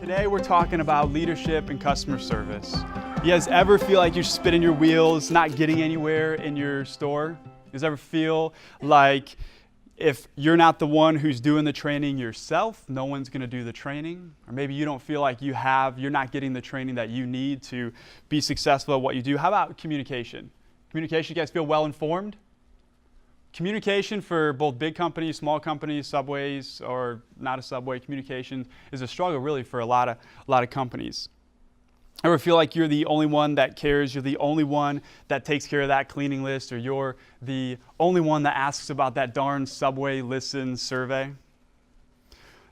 Today we're talking about leadership and customer service. You guys ever feel like you're spinning your wheels, not getting anywhere in your store? You guys ever feel like if you're not the one who's doing the training yourself, no one's going to do the training? Or maybe you don't feel like you're not getting the training that you need to be successful at what you do. How about communication? Communication, you guys feel well informed? Communication for both big companies, small companies, Subways, or not a Subway, communication is a struggle really for a lot of companies. Ever feel like you're the only one that cares, you're the only one that takes care of that cleaning list, or you're the only one that asks about that darn Subway Listen survey?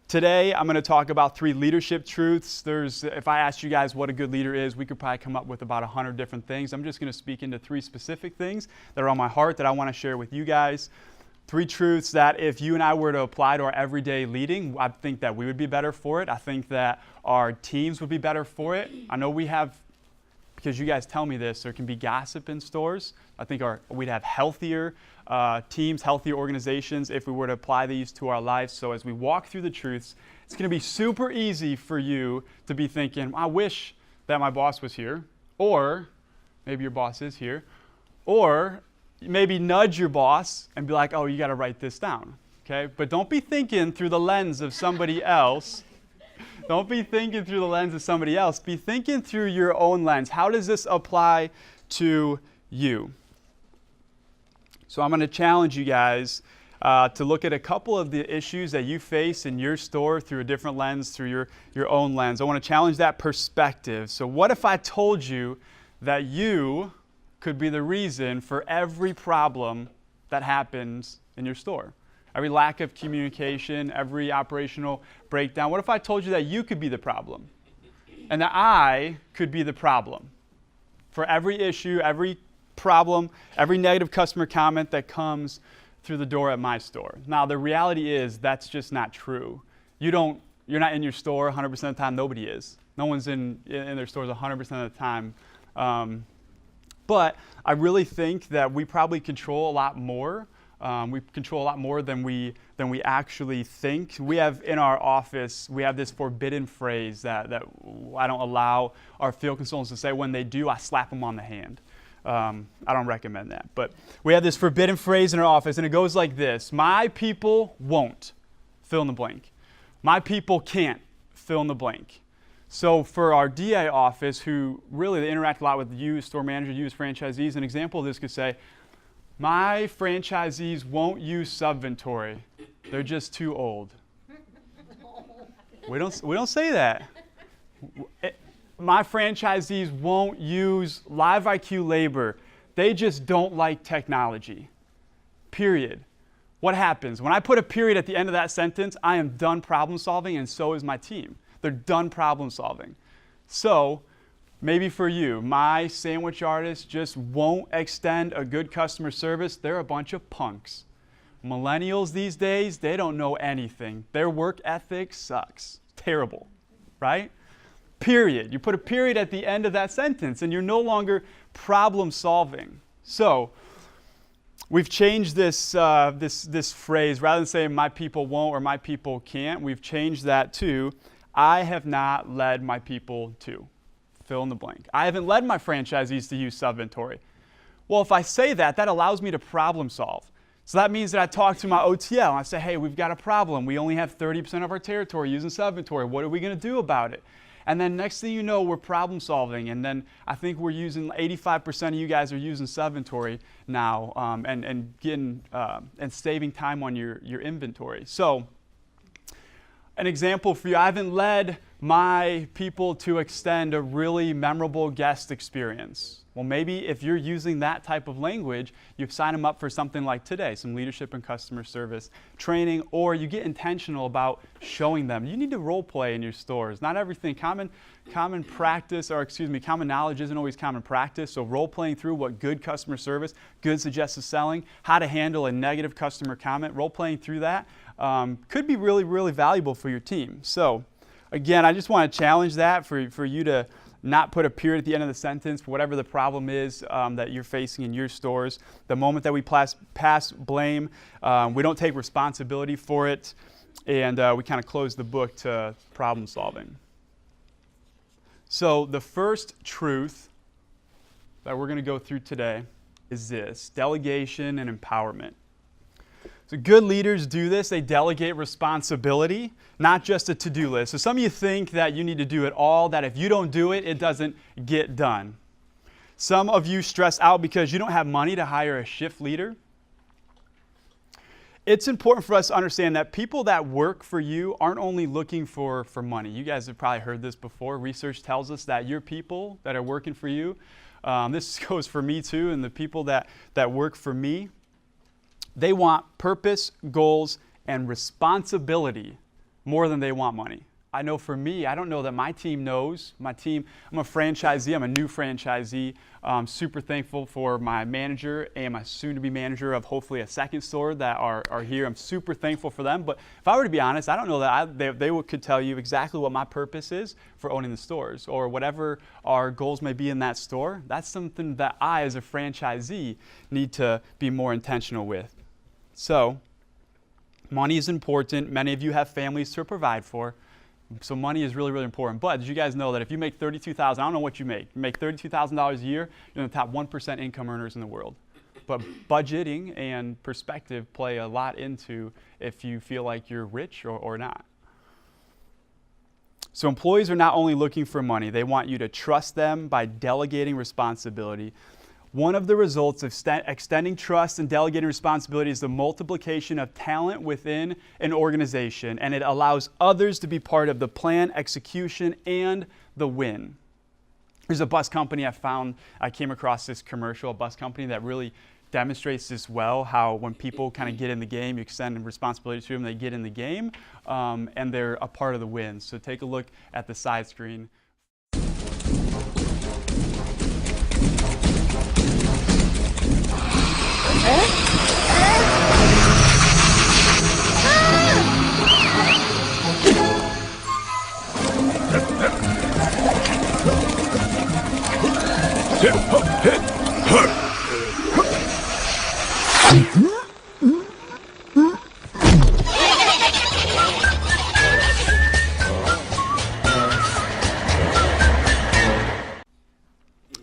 Today, I'm going to talk about 3 leadership truths. If I asked you guys what a good leader is, we could probably come up with about 100 different things. I'm just going to speak into 3 specific things that are on my heart that I want to share with you guys. 3 truths that if you and I were to apply to our everyday leading, I think that we would be better for it. I think that our teams would be better for it. I know we have, because you guys tell me this, there can be gossip in stores. I think we'd have healthier teams, healthier organizations if we were to apply these to our lives. So as we walk through the truths, it's going to be super easy for you to be thinking, I wish that my boss was here, or maybe your boss is here, or maybe nudge your boss and be like, oh, you got to write this down, okay? But don't be thinking through the lens of somebody else. Don't be thinking through the lens of somebody else. Be thinking through your own lens. How does this apply to you? So I'm going to challenge you guys to look at a couple of the issues that you face in your store through a different lens, through your own lens. I want to challenge that perspective. So what if I told you that you could be the reason for every problem that happens in your store? Every lack of communication, every operational breakdown. What if I told you that you could be the problem and that I could be the problem for every issue, every problem, every negative customer comment that comes through the door at my store? Now, the reality is that's just not true. You're not in your store 100% of the time. Nobody is. No one's in their stores 100% of the time. But I really think that we probably control a lot more. We control a lot more than we actually think. We have in our office, we have this forbidden phrase that I don't allow our field consultants to say. When they do, I slap them on the hand. I don't recommend that. But we have this forbidden phrase in our office, and it goes like this: my people won't, fill in the blank. My people can't, fill in the blank. So for our DA office, who really they interact a lot with you, store managers, you as franchisees, an example of this could say, my franchisees won't use Subventory. They're just too old. We don't say that. My franchisees won't use LiveIQ labor. They just don't like technology. Period. What happens? When I put a period at the end of that sentence, I am done problem solving, and so is my team. They're done problem solving. So maybe for you, my sandwich artists just won't extend a good customer service. They're a bunch of punks. Millennials these days, they don't know anything. Their work ethic sucks. Terrible, right? Period. You put a period at the end of that sentence and you're no longer problem solving. So we've changed this phrase. Rather than saying my people won't or my people can't, we've changed that to I have not led my people to. Fill in the blank. I haven't led my franchisees to use Subventory. Well, if I say that, that allows me to problem solve. So that means that I talk to my OTL and I say, hey, we've got a problem. We only have 30% of our territory using Subventory. What are we going to do about it? And then next thing you know, we're problem solving. And then I think we're using 85% of you guys are using Subventory now and getting and saving time on your inventory. So an example for you, I haven't led my people to extend a really memorable guest experience. Well, maybe if you're using that type of language, you've signed them up for something like today, some leadership and customer service training, or you get intentional about showing them. You need to role play in your stores. Not everything, common knowledge isn't always common practice. So role playing through what good customer service, good suggestive selling, how to handle a negative customer comment, role playing through that could be really, really valuable for your team. So again, I just want to challenge that for you to not put a period at the end of the sentence for whatever the problem is that you're facing in your stores. The moment that we pass blame, we don't take responsibility for it, and we kind of close the book to problem solving. So the first truth that we're going to go through today is this: delegation and empowerment. So good leaders do this. They delegate responsibility, not just a to-do list. So some of you think that you need to do it all, that if you don't do it, it doesn't get done. Some of you stress out because you don't have money to hire a shift leader. It's important for us to understand that people that work for you aren't only looking for money. You guys have probably heard this before. Research tells us that your people that are working for you, this goes for me too, and the people that work for me, they want purpose, goals, and responsibility more than they want money. I know for me, I don't know that my team knows. My team, I'm a franchisee. I'm a new franchisee. I'm super thankful for my manager and my soon-to-be manager of hopefully a second store that are here. I'm super thankful for them. But if I were to be honest, I don't know that they could tell you exactly what my purpose is for owning the stores or whatever our goals may be in that store. That's something that I, as a franchisee, need to be more intentional with. So, money is important. Many of you have families to provide for. So money is really, really important. But did you guys know that if you make $32,000, I don't know what you make $32,000 a year, you're in the top 1% income earners in the world. But budgeting and perspective play a lot into if you feel like you're rich or not. So employees are not only looking for money, they want you to trust them by delegating responsibility. One of the results of extending trust and delegating responsibility is the multiplication of talent within an organization, and it allows others to be part of the plan, execution, and the win. There's a bus company I came across this commercial, a bus company that really demonstrates this well, how when people kind of get in the game, you extend responsibility to them, they get in the game, and they're a part of the win. So take a look at the side screen.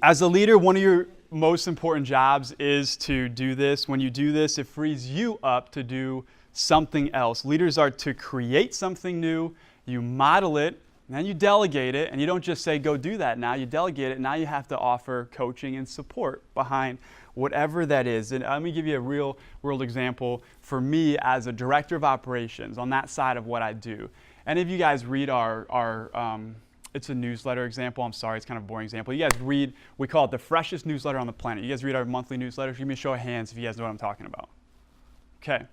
As a leader, one of your most important jobs is to do this. When you do this, it frees you up to do something else. Leaders are to create something new, you model it, and then you delegate it, and you don't just say, go do that now, you delegate it. Now you have to offer coaching and support behind whatever that is. And let me give you a real world example for me as a director of operations on that side of what I do. Any of you guys read our it's a newsletter example. I'm sorry, it's kind of a boring example. You guys read, we call it the freshest newsletter on the planet. You guys read our monthly newsletter? Give me a show of hands if you guys know what I'm talking about. Okay.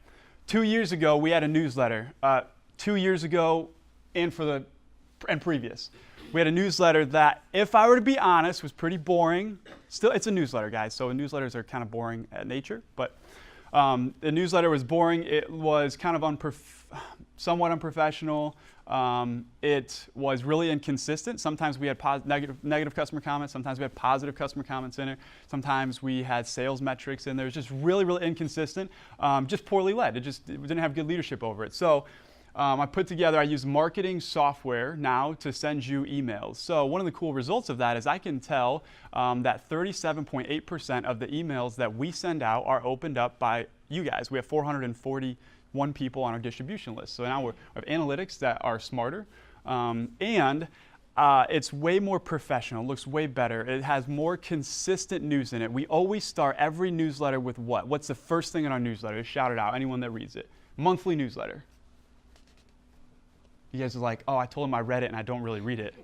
2 years ago, we had a newsletter. 2 years ago and previous. We had a newsletter that, if I were to be honest, was pretty boring. Still, it's a newsletter, guys, so newsletters are kind of boring at nature. But the newsletter was boring. It was kind of somewhat unprofessional. It was really inconsistent. Sometimes we had negative customer comments. Sometimes we had positive customer comments in it. Sometimes we had sales metrics in there. It was just really, really inconsistent. Just poorly led. It didn't have good leadership over it. So I use marketing software now to send you emails. So one of the cool results of that is I can tell that 37.8% of the emails that we send out are opened up by you guys. We have 441 people on our distribution list. So now we have analytics that are smarter, and it's way more professional. It looks way better. It has more consistent news in it. We always start every newsletter with what? What's the first thing in our newsletter? Just shout it out, anyone that reads it. Monthly newsletter. You guys are like, oh, I told him I read it and I don't really read it.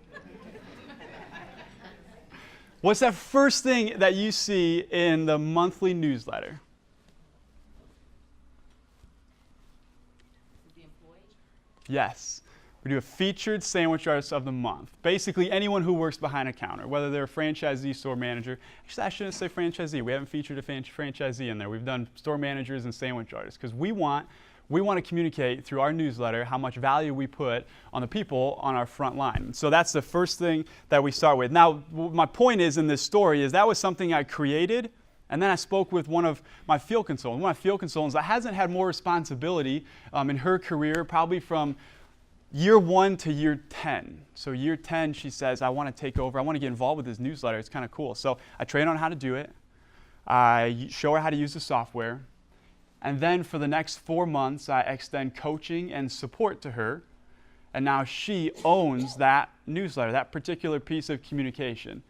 What's that first thing that you see in the monthly newsletter? The employee? Yes. We do a featured sandwich artist of the month. Basically, anyone who works behind a counter, whether they're a franchisee, store manager. Actually, I shouldn't say franchisee. We haven't featured a franchisee in there. We've done store managers and sandwich artists because we want to communicate through our newsletter how much value we put on the people on our front line. So that's the first thing that we start with. Now, my point is in this story is that was something I created, and then I spoke with one of my field consultants. One of my field consultants that hasn't had more responsibility in her career, probably from year 1 to year 10. So year 10, she says, I want to take over. I want to get involved with this newsletter. It's kind of cool. So I train on how to do it. I show her how to use the software. And then for the next 4 months, I extend coaching and support to her. And now she owns that newsletter, that particular piece of communication.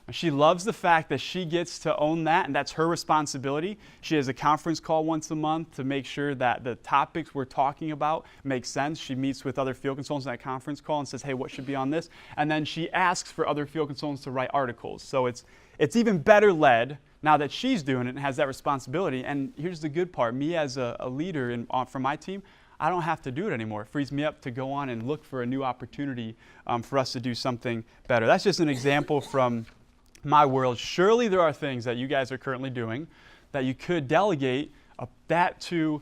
She loves the fact that she gets to own that, and that's her responsibility. She has a conference call once a month to make sure that the topics we're talking about make sense. She meets with other field consultants in that conference call and says, hey, what should be on this? And then she asks for other field consultants to write articles. So it's even better led now that she's doing it and has that responsibility. And here's the good part. Me as a leader from my team, I don't have to do it anymore. It frees me up to go on and look for a new opportunity for us to do something better. That's just an example from my world. Surely there are things that you guys are currently doing that you could delegate that to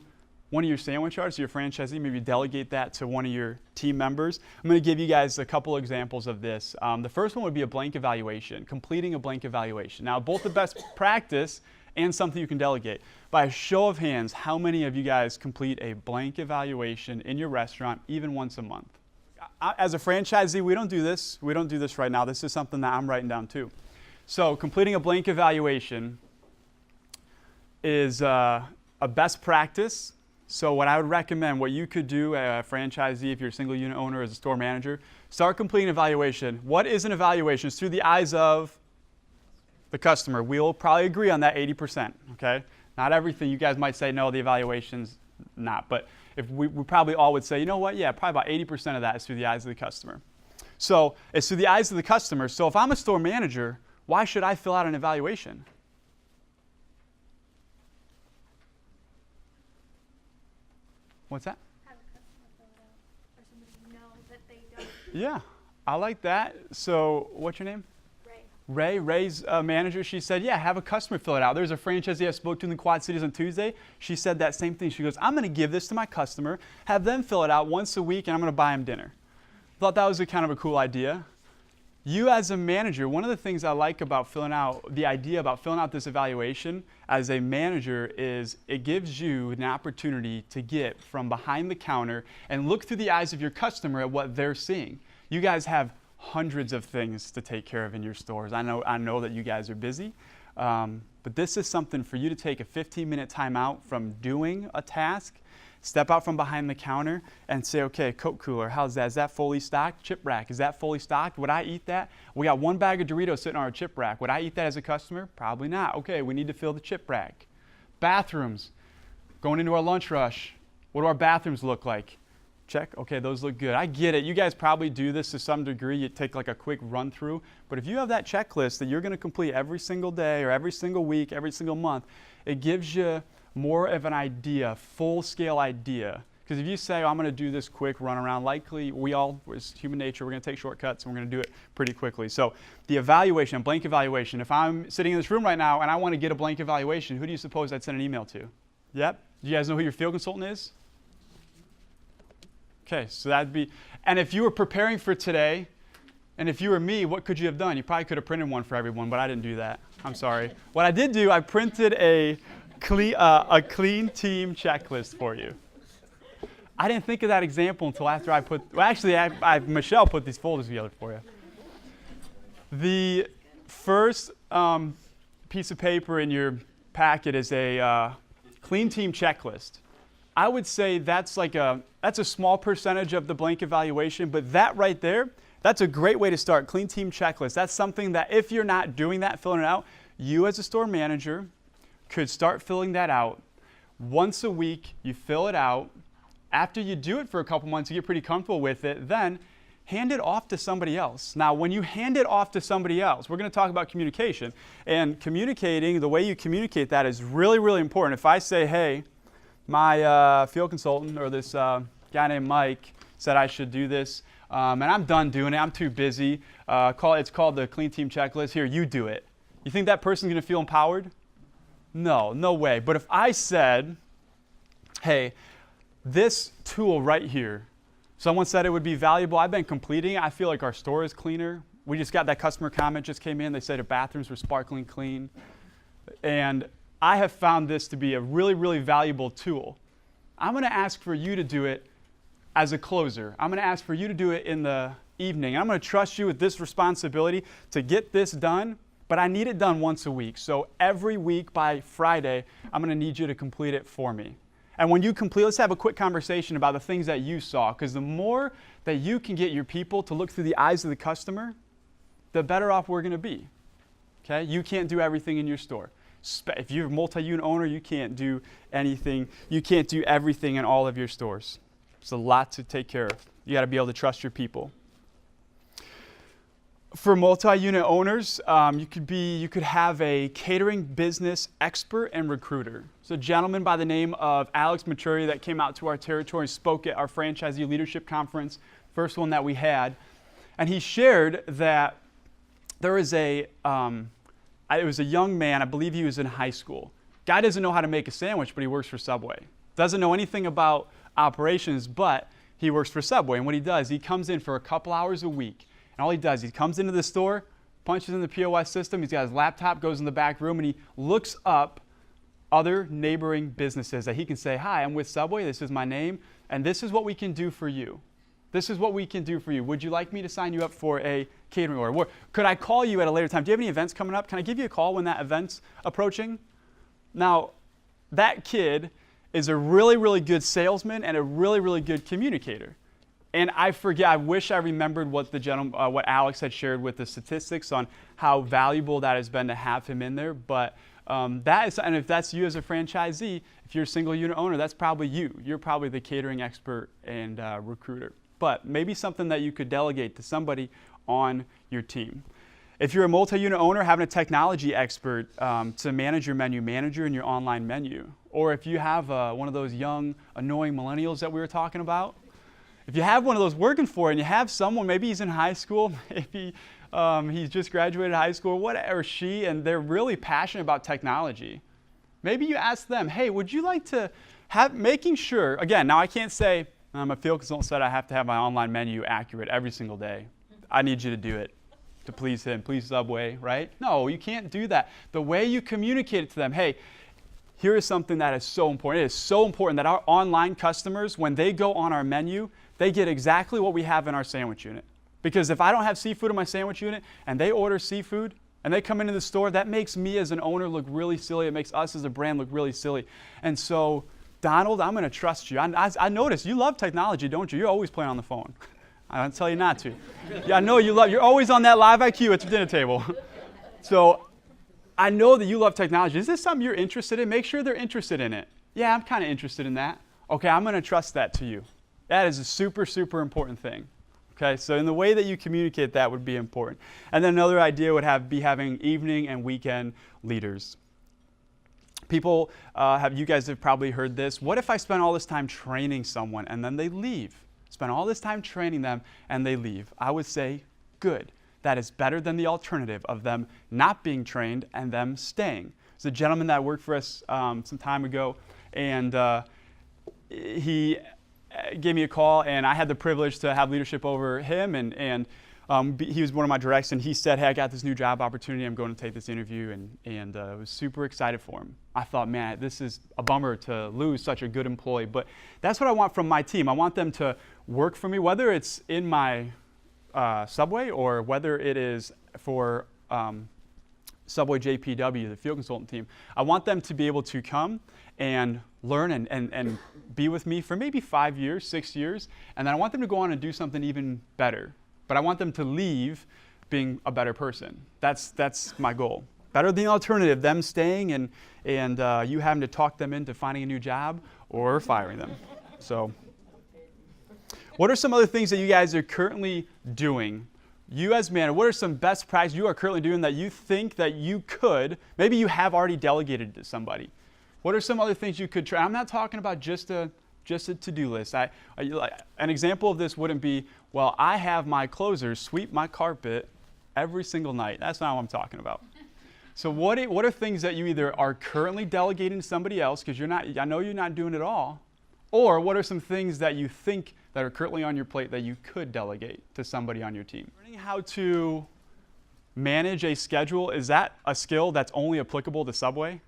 one of your sandwich artists, your franchisee, maybe delegate that to one of your team members. I'm going to give you guys a couple examples of this. The first one would be a blank evaluation, completing a blank evaluation. Now, both the best practice and something you can delegate. By a show of hands, how many of you guys complete a blank evaluation in your restaurant even once a month? As a franchisee, we don't do this. We don't do this right now. This is something that I'm writing down too. So completing a blank evaluation is a best practice. So what I would recommend, what you could do, a franchisee, if you're a single unit owner, as a store manager, start completing an evaluation. What is an evaluation? It's through the eyes of the customer. We'll probably agree on that 80%, okay? Not everything. You guys might say, no, the evaluation's not. But if we probably all would say, you know what? Yeah, probably about 80% of that is through the eyes of the customer. So it's through the eyes of the customer. So if I'm a store manager, why should I fill out an evaluation? What's that? Have a customer fill it out, or somebody know that they don't. Yeah, I like that. So what's your name? Ray. Ray's manager, she said, yeah, have a customer fill it out. There's a franchisee I spoke to in the Quad Cities on Tuesday. She said that same thing. She goes, I'm going to give this to my customer, have them fill it out once a week, and I'm going to buy them dinner. Thought that was kind of a cool idea. You as a manager, one of the things I like about the idea about filling out this evaluation as a manager is it gives you an opportunity to get from behind the counter and look through the eyes of your customer at what they're seeing. You guys have hundreds of things to take care of in your stores. I know that you guys are busy, but this is something for you to take a 15-minute time out from doing a task, step out from behind the counter and say, okay, Coke cooler, how's that? Is that fully stocked? Chip rack, is that fully stocked? Would I eat that? We got one bag of Doritos sitting on our chip rack. Would I eat that as a customer? Probably not. Okay, we need to fill the chip rack. Bathrooms, going into our lunch rush, what do our bathrooms look like? Check, okay, those look good. I get it. You guys probably do this to some degree. You take like a quick run through. But if you have that checklist that you're going to complete every single day or every single week, every single month, it gives you more of an idea, full-scale idea. Because if you say, oh, I'm going to do this quick run around, likely it's human nature, we're going to take shortcuts and we're going to do it pretty quickly. So the evaluation, blank evaluation, if I'm sitting in this room right now and I want to get a blank evaluation, who do you suppose I'd send an email to? Yep. Do you guys know who your field consultant is? Okay, so that'd be, and if you were preparing for today, and if you were me, what could you have done? You probably could have printed one for everyone, but I didn't do that. I'm sorry. What I did do, I printed a clean team checklist for you. I didn't think of that example until after Michelle put these folders together for you. The first piece of paper in your packet is a clean team checklist. I would say that's a small percentage of the blank evaluation, but that right there, that's a great way to start. Clean team checklist. That's something that if you're not doing that, filling it out, you as a store manager could start filling that out. Once a week, you fill it out. After you do it for a couple months, you get pretty comfortable with it, then hand it off to somebody else. Now, when you hand it off to somebody else, we're going to talk about communication. And communicating, the way you communicate that is really, really important. If I say, hey, my field consultant or this guy named Mike said I should do this, and I'm done doing it. I'm too busy. It's called the Clean Team Checklist. Here, you do it. You think that person's going to feel empowered? No way. But if I said, hey, this tool right here, someone said it would be valuable. I've been completing it. I feel like our store is cleaner. We just got that customer comment just came in. They said the bathrooms were sparkling clean. And I have found this to be a really, really valuable tool. I'm going to ask for you to do it as a closer. I'm going to ask for you to do it in the evening. I'm going to trust you with this responsibility to get this done, but I need it done once a week. So every week by Friday, I'm going to need you to complete it for me. And when you complete, let's have a quick conversation about the things that you saw, because the more that you can get your people to look through the eyes of the customer, the better off we're going to be. Okay? You can't do everything in your store. If you're a multi-unit owner, you can't do anything. You can't do everything in all of your stores. It's a lot to take care of. You got to be able to trust your people. For multi-unit owners, you could have a catering business expert and recruiter. So a gentleman by the name of Alex Maturi that came out to our territory and spoke at our franchisee leadership conference, first one that we had, and he shared that there is it was a young man, I believe he was in high school. Guy doesn't know how to make a sandwich, but he works for Subway. Doesn't know anything about operations, but he works for Subway. And what he does, he comes in for a couple hours a week. And all he does, he comes into the store, punches in the POS system, he's got his laptop, goes in the back room, and he looks up other neighboring businesses that he can say, hi, I'm with Subway, this is my name, and this is what we can do for you. This is what we can do for you. Would you like me to sign you up for a catering order? Could I call you at a later time? Do you have any events coming up? Can I give you a call when that event's approaching? Now, that kid is a really, really good salesman and a really, really good communicator. And I wish I remembered what what Alex had shared with the statistics on how valuable that has been to have him in there. But and if that's you as a franchisee, if you're a single unit owner, that's probably you. You're probably the catering expert and recruiter. But maybe something that you could delegate to somebody on your team. If you're a multi-unit owner, having a technology expert to manage your menu manager and your online menu. Or if you have one of those young, annoying millennials that we were talking about, if you have one of those working for you and you have someone, maybe he's in high school, maybe he's just graduated high school, whatever, she, and they're really passionate about technology. Maybe you ask them, hey, would you like to making sure, again, now I can't say, I'm a field consultant, said I have to have my online menu accurate every single day. I need you to do it to please him, please Subway, right? No, you can't do that. The way you communicate it to them, hey, here is something that is so important. It is so important that our online customers, when they go on our menu, they get exactly what we have in our sandwich unit. Because if I don't have seafood in my sandwich unit and they order seafood and they come into the store, that makes me as an owner look really silly. It makes us as a brand look really silly. And so, Donald, I'm going to trust you. I notice you love technology, don't you? You're always playing on the phone. I don't tell you not to. Yeah, I know you're always on that live IQ at the dinner table. So I know that you love technology. Is this something you're interested in? Make sure they're interested in it. Yeah, I'm kind of interested in that. Okay, I'm going to trust that to you. That is a super, super important thing. Okay, so in the way that you communicate that would be important. And then another idea would be having evening and weekend leaders. People, you guys have probably heard this. What if I spend all this time training someone and then they leave? Spend all this time training them and they leave. I would say, good. That is better than the alternative of them not being trained and them staying. There's a gentleman that worked for us some time ago, and he gave me a call, and I had the privilege to have leadership over him, and he was one of my directs, and he said, hey, I got this new job opportunity. I'm going to take this interview, and I was super excited for him. I thought, man, this is a bummer to lose such a good employee, but that's what I want from my team. I want them to work for me, whether it's in my Subway or whether it is for Subway JPW, the field consultant team. I want them to be able to come and learn and be with me for maybe 5 years, 6 years, and then I want them to go on and do something even better. But I want them to leave being a better person. That's my goal. Better than the alternative, them staying and you having to talk them into finding a new job or firing them. So, what are some other things that you guys are currently doing? You as manager, what are some best practices you are currently doing that you think that you could, maybe you have already delegated to somebody? What are some other things you could try? I'm not talking about just a to-do list. An example of this wouldn't be, well, I have my closers sweep my carpet every single night. That's not what I'm talking about. So what are things that you either are currently delegating to somebody else, because I know you're not doing it all, or what are some things that you think that are currently on your plate that you could delegate to somebody on your team? Learning how to manage a schedule, is that a skill that's only applicable to Subway?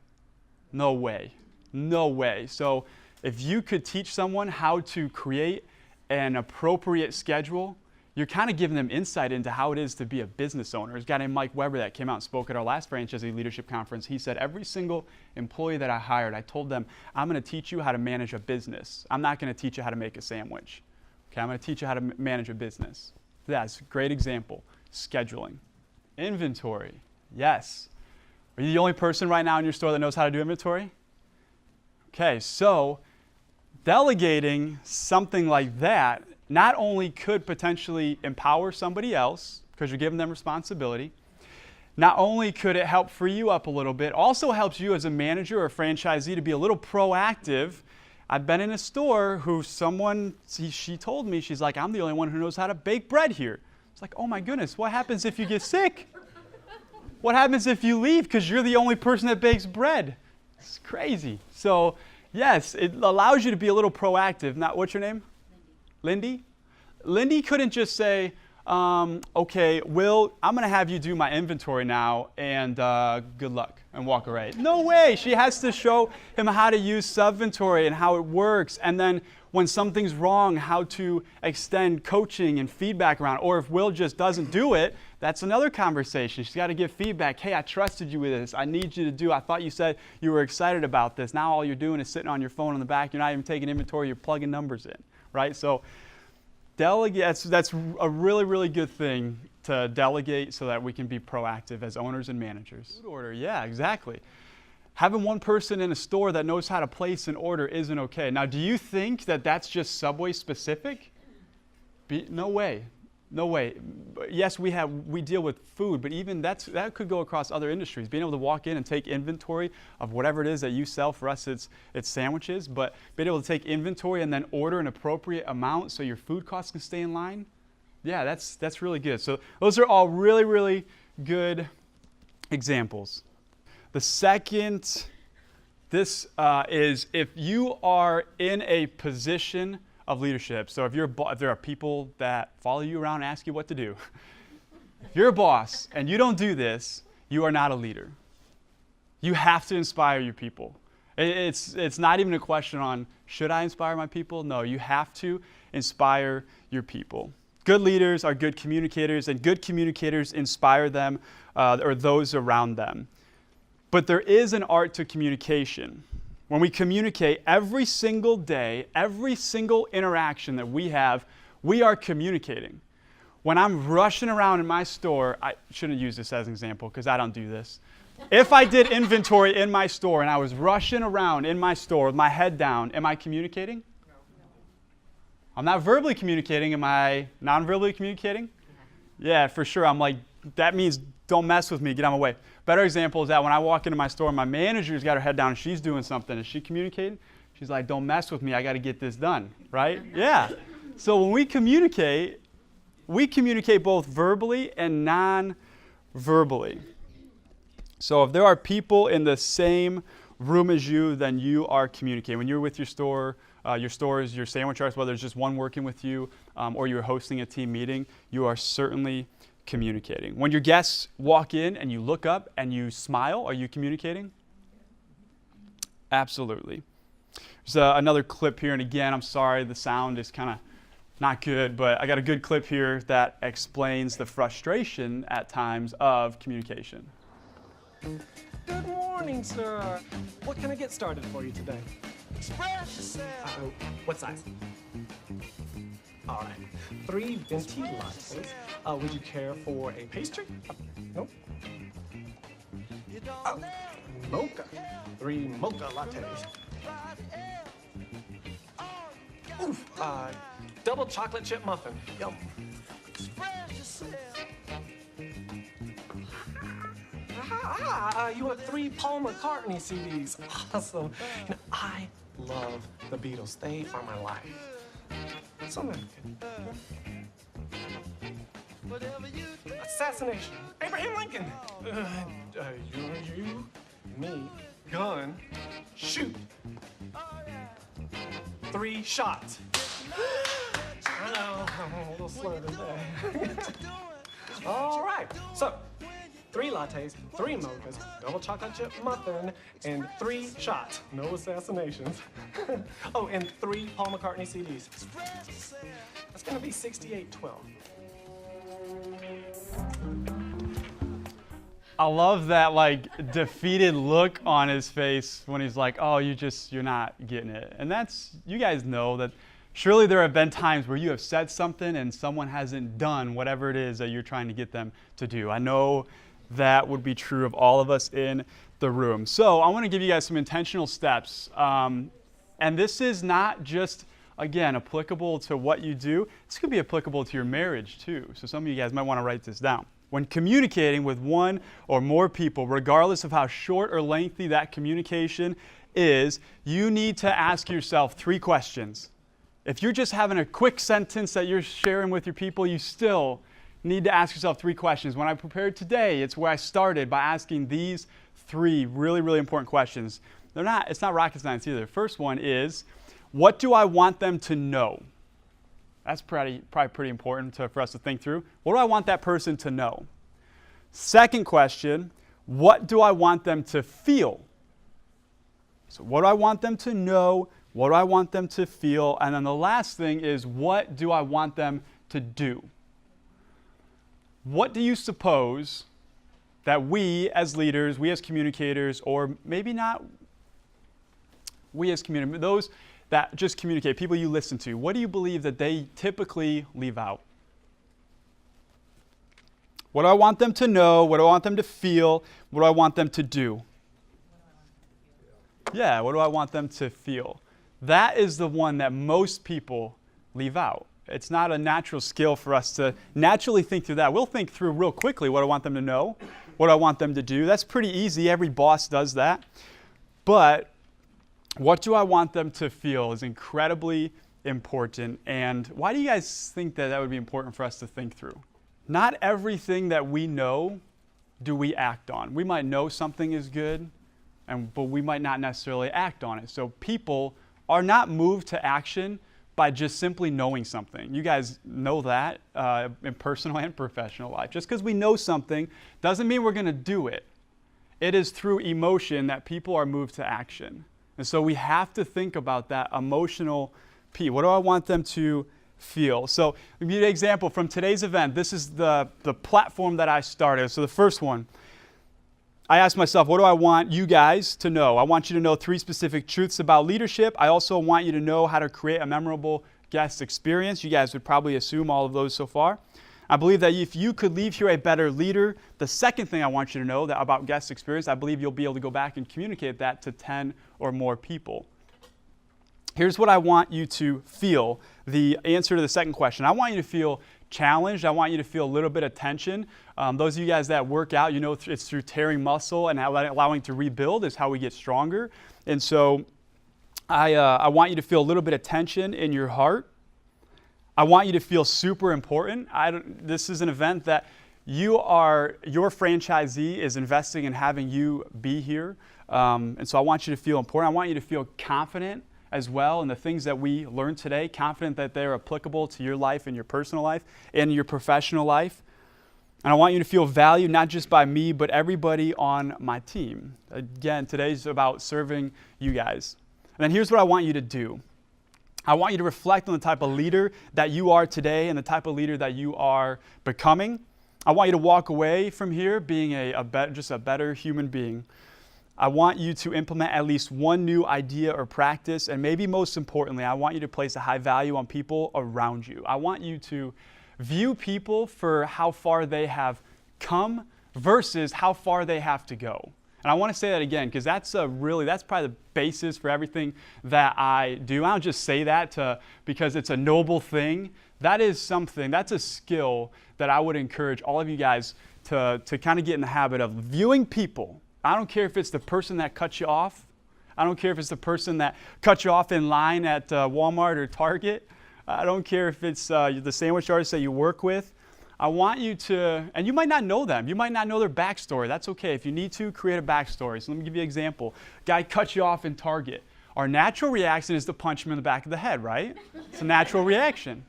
No way. No way. So if you could teach someone how to create an appropriate schedule, you're kind of giving them insight into how it is to be a business owner. There's a guy named Mike Weber that came out and spoke at our last Franchisee Leadership Conference. He said, every single employee that I hired, I told them, I'm going to teach you how to manage a business. I'm not going to teach you how to make a sandwich. Okay, I'm going to teach you how to manage a business. That's a great example. Scheduling. Inventory. Yes. Are you the only person right now in your store that knows how to do inventory? Okay, so delegating something like that not only could potentially empower somebody else because you're giving them responsibility, not only could it help free you up a little bit, also helps you as a manager or franchisee to be a little proactive. I've been in a store who she told me, she's like, I'm the only one who knows how to bake bread here. It's like, oh my goodness, what happens if you get sick? What happens if you leave because you're the only person that bakes bread? It's crazy. So yes, it allows you to be a little proactive. Now, what's your name? Lindy? Lindy couldn't just say, okay, Will, I'm going to have you do my inventory now, and good luck, and walk away. No way. She has to show him how to use Subventory and how it works, and then when something's wrong, how to extend coaching and feedback around. Or if Will just doesn't do it, that's another conversation. She's got to give feedback. Hey, I trusted you with this. I need you to do. I thought you said you were excited about this. Now all you're doing is sitting on your phone in the back. You're not even taking inventory. You're plugging numbers in, right? So delegate. That's a really, really good thing to delegate so that we can be proactive as owners and managers. Food order, yeah, exactly. Having one person in a store that knows how to place an order isn't okay. Now, do you think that that's just Subway specific? No way. No way. Yes, we deal with food, but even that could go across other industries. Being able to walk in and take inventory of whatever it is that you sell. For us, it's sandwiches, but being able to take inventory and then order an appropriate amount so your food costs can stay in line. Yeah, that's really good. So those are all really, really good examples. The second, this is if you are in a position of leadership. So if there are people that follow you around and ask you what to do, if you're a boss and you don't do this, you are not a leader. You have to inspire your people. It's not even a question on should I inspire my people? No, you have to inspire your people. Good leaders are good communicators, and good communicators inspire them or those around them. But there is an art to communication. When we communicate every single day, every single interaction that we have, we are communicating. When I'm rushing around in my store, I shouldn't use this as an example because I don't do this. If I did inventory in my store and I was rushing around in my store with my head down, am I communicating? No. I'm not verbally communicating. Am I non-verbally communicating? Yeah, for sure. I'm like, that means don't mess with me, get out of my way. Better example is that when I walk into my store, my manager's got her head down and she's doing something. Is she communicating? She's like, don't mess with me, I got to get this done, right? Yeah. So when we communicate both verbally and non-verbally. So if there are people in the same room as you, then you are communicating. When you're with your stores, your sandwich artists, whether it's just one working with you or you're hosting a team meeting, you are certainly communicating. When your guests walk in and you look up and you smile, are you communicating? Absolutely. There's another clip here, and again, I'm sorry, the sound is kind of not good, but I got a good clip here that explains the frustration at times of communication. Good morning, sir. What can I get started for you today? Express yourself. What size? All right. 3 venti lattes. Would you care for a pastry? Nope. Mocha. 3 mocha lattes. Oof. Double chocolate chip muffin. Yum. Express yourself. You want 3 Paul McCartney CDs. Awesome. You know, I love the Beatles. They are my life. So assassination. Abraham Lincoln. You, me, gun, shoot. 3 shots. I know, I'm a little slow today. All right, so 3 lattes, 3 mochas, double chocolate chip muffin, and 3 shots. No assassinations. Oh, and 3 Paul McCartney CDs. That's gonna be 68.12. I love that like defeated look on his face when he's like, oh, you're not getting it. And that's, you guys know that surely there have been times where you have said something and someone hasn't done whatever it is that you're trying to get them to do. I know that would be true of all of us in the room. So I want to give you guys some intentional steps. And this is not just, again, applicable to what you do. This could be applicable to your marriage too. So some of you guys might want to write this down. When communicating with one or more people, regardless of how short or lengthy that communication is, you need to ask yourself 3 questions. If you're just having a quick sentence that you're sharing with your people, you still need to ask yourself 3 questions. When I prepared today, it's where I started by asking these 3 really, really important questions. It's not rocket science either. First one is, what do I want them to know? That's probably pretty important for us to think through. What do I want that person to know? Second question, what do I want them to feel? So what do I want them to know? What do I want them to feel? And then the last thing is, what do I want them to do? What do you suppose that we as leaders, we as communicators, or maybe not we as communicators, those that just communicate, people you listen to, what do you believe that they typically leave out? What do I want them to know? What do I want them to feel? What do I want them to do? Yeah, what do I want them to feel? That is the one that most people leave out. It's not a natural skill for us to naturally think through that. We'll think through real quickly what I want them to know, what I want them to do. That's pretty easy. Every boss does that. But what do I want them to feel is incredibly important. And why do you guys think that that would be important for us to think through? Not everything that we know do we act on. We might know something is good, but we might not necessarily act on it. So people are not moved to action by just simply knowing something. You guys know that in personal and professional life. Just because we know something doesn't mean we're going to do it. It is through emotion that people are moved to action. And so we have to think about that emotional piece. What do I want them to feel? So I'll give you an example from today's event. This is the platform that I started. So the first one, I asked myself, what do I want you guys to know? I want you to know 3 specific truths about leadership. I also want you to know how to create a memorable guest experience. You guys would probably assume all of those so far. I believe that if you could leave here a better leader, the second thing I want you to know that about guest experience, I believe you'll be able to go back and communicate that to 10 or more people. Here's what I want you to feel, the answer to the second question. I want you to feel challenged. I want you to feel a little bit of tension. Those of you guys that work out, you know it's through tearing muscle and allowing to rebuild is how we get stronger. And so I want you to feel a little bit of tension in your heart. I want you to feel super important. This is an event that your franchisee is investing in having you be here. And so I want you to feel important. I want you to feel confident as well in the things that we learned today, confident that they're applicable to your life and your personal life and your professional life. And I want you to feel valued not just by me, but everybody on my team. Again, today's about serving you guys. And then here's what I want you to do. I want you to reflect on the type of leader that you are today and the type of leader that you are becoming. I want you to walk away from here being just a better human being. I want you to implement at least one new idea or practice, and maybe most importantly, I want you to place a high value on people around you. I want you to view people for how far they have come versus how far they have to go. And I want to say that again because that's probably the basis for everything that I do. I don't just say that because it's a noble thing. That's a skill that I would encourage all of you guys to kind of get in the habit of viewing people. I don't care if it's the person that cuts you off. I don't care if it's the person that cuts you off in line at Walmart or Target. I don't care if it's the sandwich artist that you work with. I want you to, and you might not know them. You might not know their backstory. That's okay. If you need to, create a backstory. So let me give you an example. Guy cuts you off in Target. Our natural reaction is to punch him in the back of the head, right? It's a natural reaction.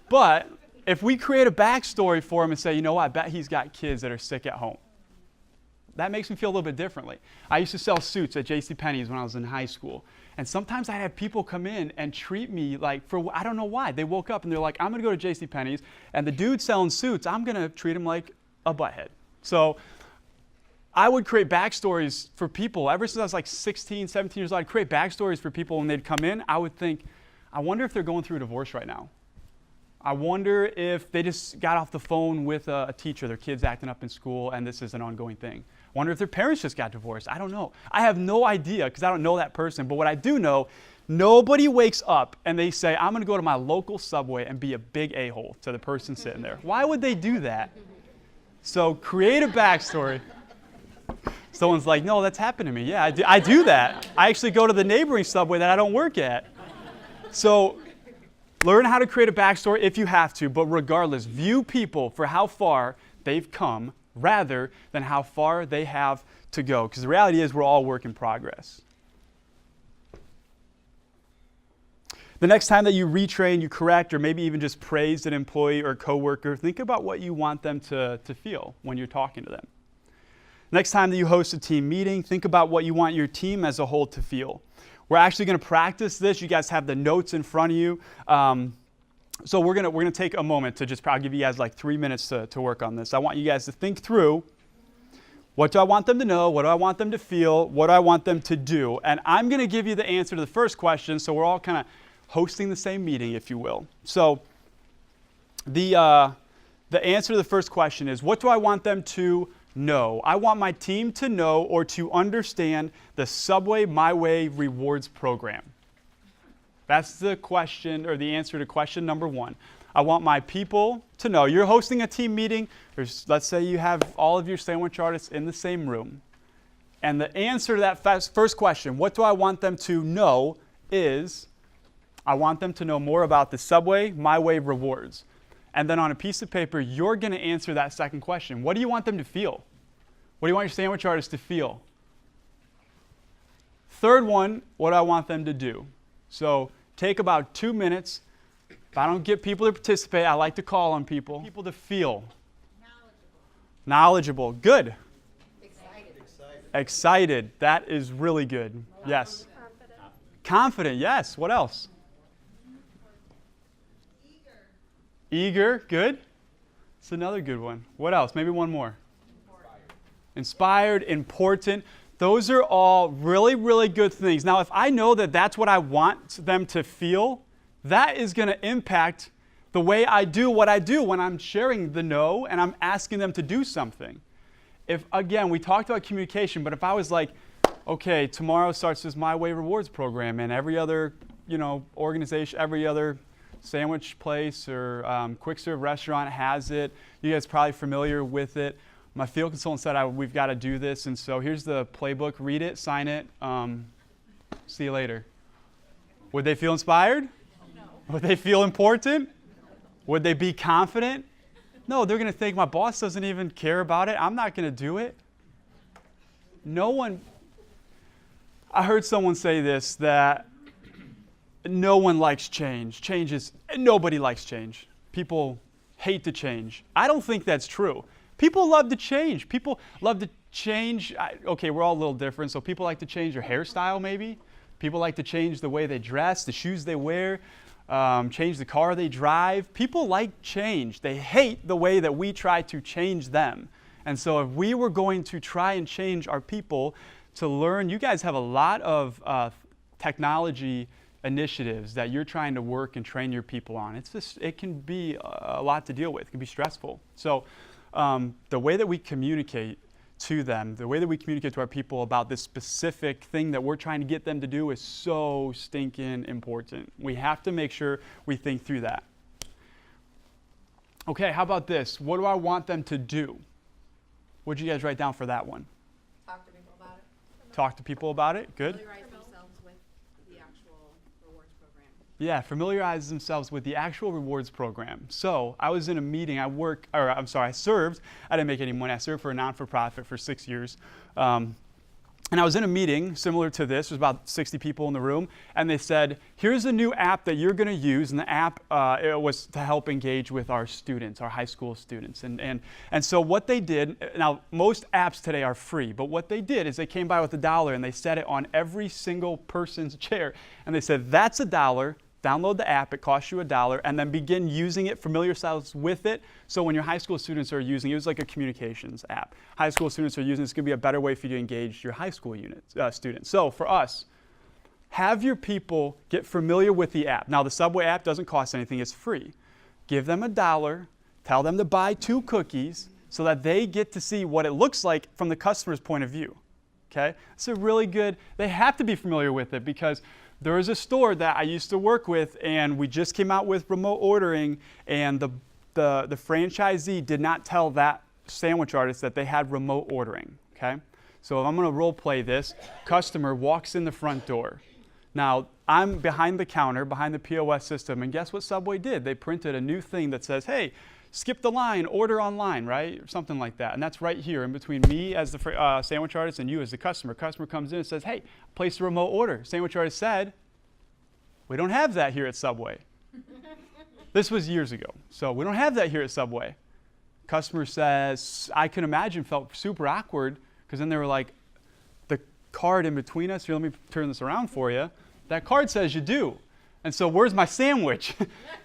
But if we create a backstory for him and say, you know what, I bet he's got kids that are sick at home. that makes me feel a little bit differently. I used to sell suits at JCPenney's when I was in high school. And sometimes I'd have people come in and treat me like, I don't know why. They woke up and they're like, I'm going to go to JCPenney's, and the dude selling suits, I'm going to treat him like a butthead. So I would create backstories for people. Ever since I was like 16, 17 years old, I'd create backstories for people when they'd come in. I would think, I wonder if they're going through a divorce right now. I wonder if they just got off the phone with a teacher, their kid's acting up in school, and this is an ongoing thing. I wonder if their parents just got divorced. I don't know. I have no idea because I don't know that person. But what I do know, nobody wakes up and they say, I'm going to go to my local Subway and be a big a-hole to the person sitting there. Why would they do that? So create a backstory. Someone's like, no, that's happened to me. Yeah, I do that. I actually go to the neighboring Subway that I don't work at. So learn how to create a backstory if you have to, but regardless, view people for how far they've come rather than how far they have to go. Because the reality is we're all work in progress. The next time that you retrain, you correct, or maybe even just praise an employee or coworker, think about what you want them to feel when you're talking to them. Next time that you host a team meeting, think about what you want your team as a whole to feel. We're actually going to practice this. You guys have the notes in front of you. So we're gonna take a moment to just probably give you guys like 3 minutes to work on this. I want you guys to think through, what do I want them to know? What do I want them to feel? What do I want them to do? And I'm going to give you the answer to the first question, so we're all kind of hosting the same meeting, if you will. So the answer to the first question is, what do I want them to know? I want my team to know or to understand the Subway My Way rewards program. That's the question, or the answer to question number one. I want my people to know. You're hosting a team meeting. Let's say you have all of your sandwich artists in the same room. And the answer to that first question, what do I want them to know, is I want them to know more about the Subway My Way rewards. And then on a piece of paper, you're going to answer that second question. What do you want them to feel? What do you want your sandwich artists to feel? Third one, what do I want them to do? So take about 2 minutes. If I don't get people to participate, I like to call on people. People to feel. Knowledgeable. Good. Excited. That is really good. Yes. Confident. Yes. What else? Eager. Good. It's another good one. What else? Maybe one more. Inspired. Important. Those are all really, really good things. Now, if I know that that's what I want them to feel, that is going to impact the way I do what I do when I'm sharing the no and I'm asking them to do something. If, again, we talked about communication, but if I was like, okay, tomorrow starts this My Way Rewards program, and every other, organization, every other sandwich place or quick serve restaurant has it. You guys are probably familiar with it. My field consultant said we've got to do this, and so here's the playbook. Read it, sign it. See you later. Would they feel inspired? No. Would they feel important? Would they be confident? No, they're going to think my boss doesn't even care about it. I'm not going to do it. I heard someone say this, that no one likes change. Nobody likes change. People hate to change. I don't think that's true. People love to change. People love to change. Okay, we're all a little different, so people like to change their hairstyle maybe. People like to change the way they dress, the shoes they wear, change the car they drive. People like change. They hate the way that we try to change them. And so if we were going to try and change our people to learn, you guys have a lot of technology initiatives that you're trying to work and train your people on. It can be a lot to deal with. It can be stressful. So the way that we communicate to them, the way that we communicate to our people about this specific thing that we're trying to get them to do is so stinking important. We have to make sure we think through that. Okay, how about this? What do I want them to do? What did you guys write down for that one? Talk to people about it. Talk to people about it. Good. Familiarize themselves with the actual rewards program. Yeah, familiarize themselves with the actual rewards program. So I was in a meeting. I served. I didn't make any money. I served for a non-for-profit for 6 years. And I was in a meeting similar to this. There's about 60 people in the room. And they said, here's a new app that you're going to use. And the app it was to help engage with our students, our high school students. And so what they did, now most apps today are free. But what they did is they came by with $1 and they set it on every single person's chair. And they said, that's $1. Download the app, it costs you $1, and then begin using it, familiar yourselves with it. So when your high school students are using it, it's like a communications app. High school students are using it, it's going to be a better way for you to engage your high school students. So for us, have your people get familiar with the app. Now the Subway app doesn't cost anything, it's free. Give them $1, tell them to buy 2 cookies so that they get to see what it looks like from the customer's point of view. Okay? It's a really good, they have to be familiar with it because there was a store that I used to work with, and we just came out with remote ordering, and the franchisee did not tell that sandwich artist that they had remote ordering, okay? So I'm going to role play this. Customer walks in the front door. Now, I'm behind the counter, behind the POS system, and guess what Subway did? They printed a new thing that says, hey, skip the line, order online, right? Or something like that. And that's right here in between me as the sandwich artist and you as the customer. Customer comes in and says, hey, place a remote order. Sandwich artist said, we don't have that here at Subway. This was years ago. So we don't have that here at Subway. Customer says, I can imagine felt super awkward because then they were like, the card in between us, here, let me turn this around for you. That card says you do. And so where's my sandwich?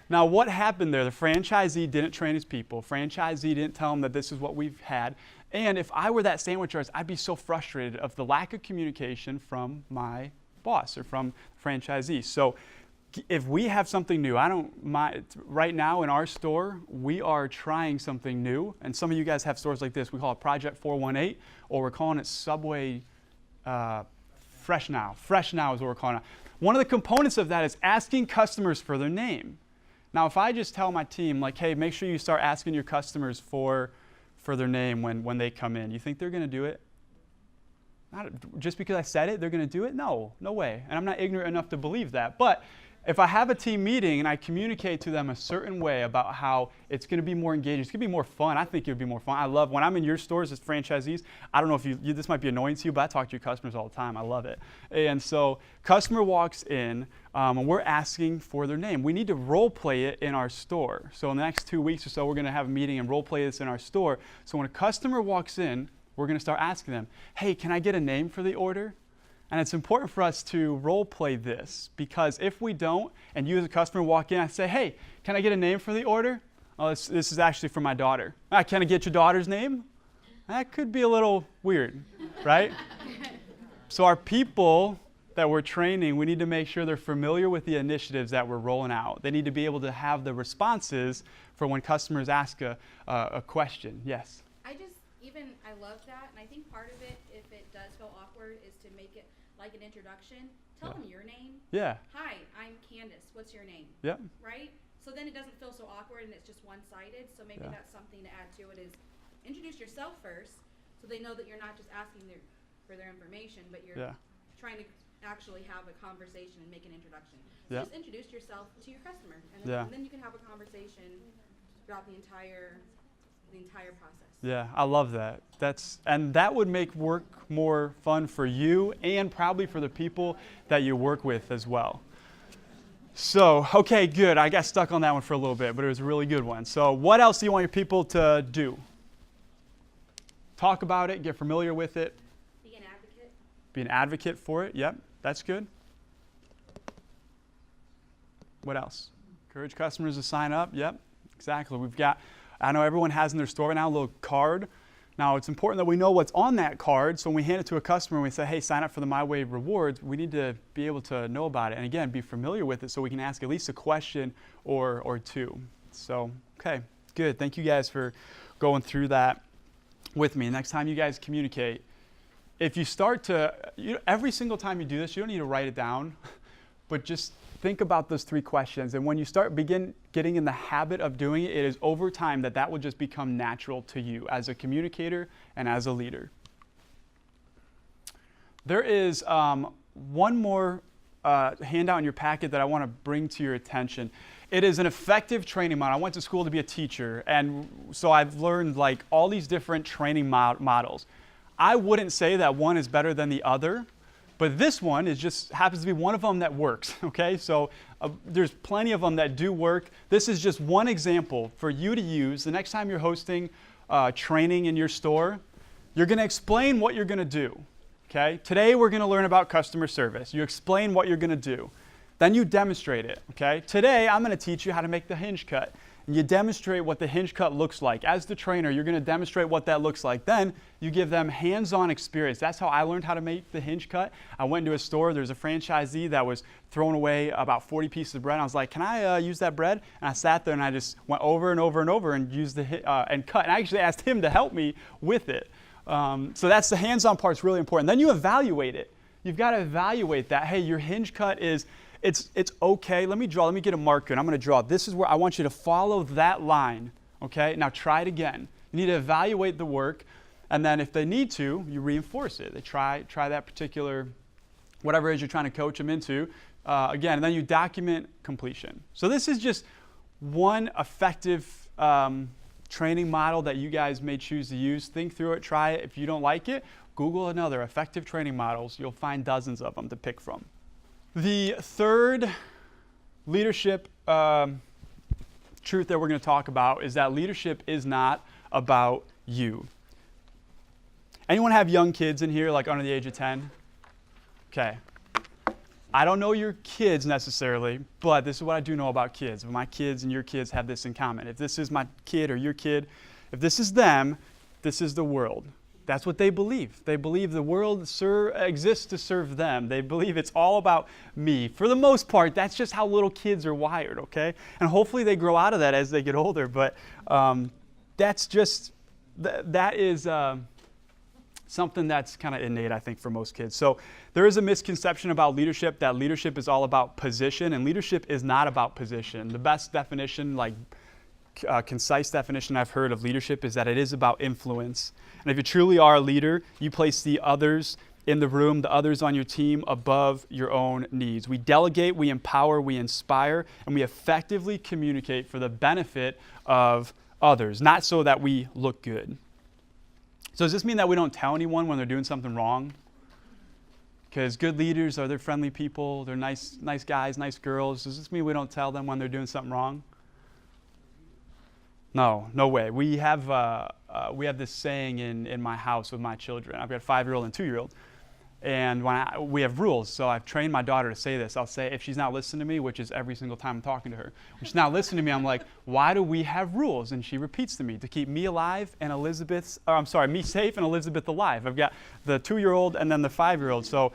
Now what happened there? The franchisee didn't train his people. Franchisee didn't tell them that this is what we've had. And if I were that sandwich artist, I'd be so frustrated of the lack of communication from my boss or from the franchisee. So if we have something new, right now in our store, we are trying something new. And some of you guys have stores like this. We call it Project 418, or we're calling it Subway Fresh Now. Fresh Now is what we're calling it. One of the components of that is asking customers for their name. Now, if I just tell my team, like, hey, make sure you start asking your customers for their name when they come in, you think they're going to do it? Just because I said it, they're going to do it? No, no way. And I'm not ignorant enough to believe that. But if I have a team meeting and I communicate to them a certain way about how it's going to be more engaging, it's going to be more fun. I think it would be more fun. I love when I'm in your stores as franchisees. I don't know if this might be annoying to you, but I talk to your customers all the time. I love it. And so customer walks in and we're asking for their name. We need to role play it in our store. So in the next 2 weeks or so, we're going to have a meeting and role play this in our store. So when a customer walks in, we're going to start asking them, hey, can I get a name for the order? And it's important for us to role play this because if we don't, and you as a customer walk in and say, hey, can I get a name for the order? Oh, this is actually for my daughter. Can I get your daughter's name? That could be a little weird, right? So our people that we're training, we need to make sure they're familiar with the initiatives that we're rolling out. They need to be able to have the responses for when customers ask a question. Yes? I love that, and I think part of it, if it does feel awkward, is to make it like an introduction. Tell them your name. Yeah. Hi, I'm Candace. What's your name? Yep. Right? So then it doesn't feel so awkward and it's just one-sided. So maybe that's something to add to it is introduce yourself first so they know that you're not just asking for their information, but you're trying to actually have a conversation and make an introduction. So just introduce yourself to your customer, and then you can have a conversation throughout the entire process. Yeah, I love that. And that would make work more fun for you and probably for the people that you work with as well. So, okay, good. I got stuck on that one for a little bit, but it was a really good one. So what else do you want your people to do? Talk about it, get familiar with it. Be an advocate. Be an advocate for it. Yep, that's good. What else? Encourage customers to sign up. Yep, exactly. I know everyone has in their store now a little card. Now, it's important that we know what's on that card, so when we hand it to a customer and we say, hey, sign up for the MyWay rewards, we need to be able to know about it. And again, be familiar with it so we can ask at least a question or two. So, okay, good. Thank you guys for going through that with me. Next time you guys communicate, if you start to, every single time you do this, you don't need to write it down, but just think about those 3 questions. And when you begin getting in the habit of doing it, it is over time that will just become natural to you as a communicator and as a leader. There is one more handout in your packet that I want to bring to your attention. It is an effective training model. I went to school to be a teacher, and so I've learned like all these different training models. I wouldn't say that one is better than the other, but this one is just happens to be one of them that works, okay? So there's plenty of them that do work. This is just one example for you to use the next time you're hosting training in your store. You're going to explain what you're going to do, okay? Today we're going to learn about customer service. You explain what you're going to do. Then you demonstrate it, okay? Today I'm going to teach you how to make the hinge cut. And you demonstrate what the hinge cut looks like. As the trainer, you're going to demonstrate what that looks like. Then you give them hands-on experience. That's how I learned how to make the hinge cut. I went into a store. There's a franchisee that was throwing away about 40 pieces of bread. I was like, can I use that bread? And I sat there and I just went over and over and over and used and cut. And I actually asked him to help me with it. So that's the hands-on part is really important. Then you evaluate it. You've got to evaluate that. Hey, your hinge cut is it's okay. Let me get a marker and I'm going to draw. This is where I want you to follow that line, okay? Now try it again. You need to evaluate the work, and then if they need to, you reinforce it. They try that particular, whatever it is you're trying to coach them into, again, and then you document completion. So this is just one effective training model that you guys may choose to use. Think through it, try it. If you don't like it, Google another effective training models. You'll find dozens of them to pick from. The third leadership truth that we're going to talk about is that leadership is not about you. Anyone have young kids in here, like under the age of 10? Okay. I don't know your kids necessarily, but this is what I do know about kids. My kids and your kids have this in common. If this is my kid or your kid, if this is them, this is the world. That's what they believe. They believe the world exists to serve them. They believe it's all about me. For the most part, that's just how little kids are wired, okay? And hopefully they grow out of that as they get older, but that's just, that is something that's kind of innate, I think, for most kids. So there is a misconception about leadership, that leadership is all about position, and leadership is not about position. The best definition, concise definition I've heard of leadership is that it is about influence. And if you truly are a leader, you place the others in the room, the others on your team, above your own needs. We delegate, we empower, we inspire, and we effectively communicate for the benefit of others, not so that we look good. So does this mean that we don't tell anyone when they're doing something wrong? Because good leaders are they're friendly people, they're nice guys, nice girls. Does this mean we don't tell them when they're doing something wrong? No way. We have this saying in my house with my children. I've got a 5-year-old and 2-year-old. And we have rules, so I've trained my daughter to say this. I'll say, if she's not listening to me, which is every single time I'm talking to her, when she's not listening to me, I'm like, why do we have rules? And she repeats to me, to keep me alive and me safe and Elizabeth alive. I've got the 2-year-old and then the 5-year-old. So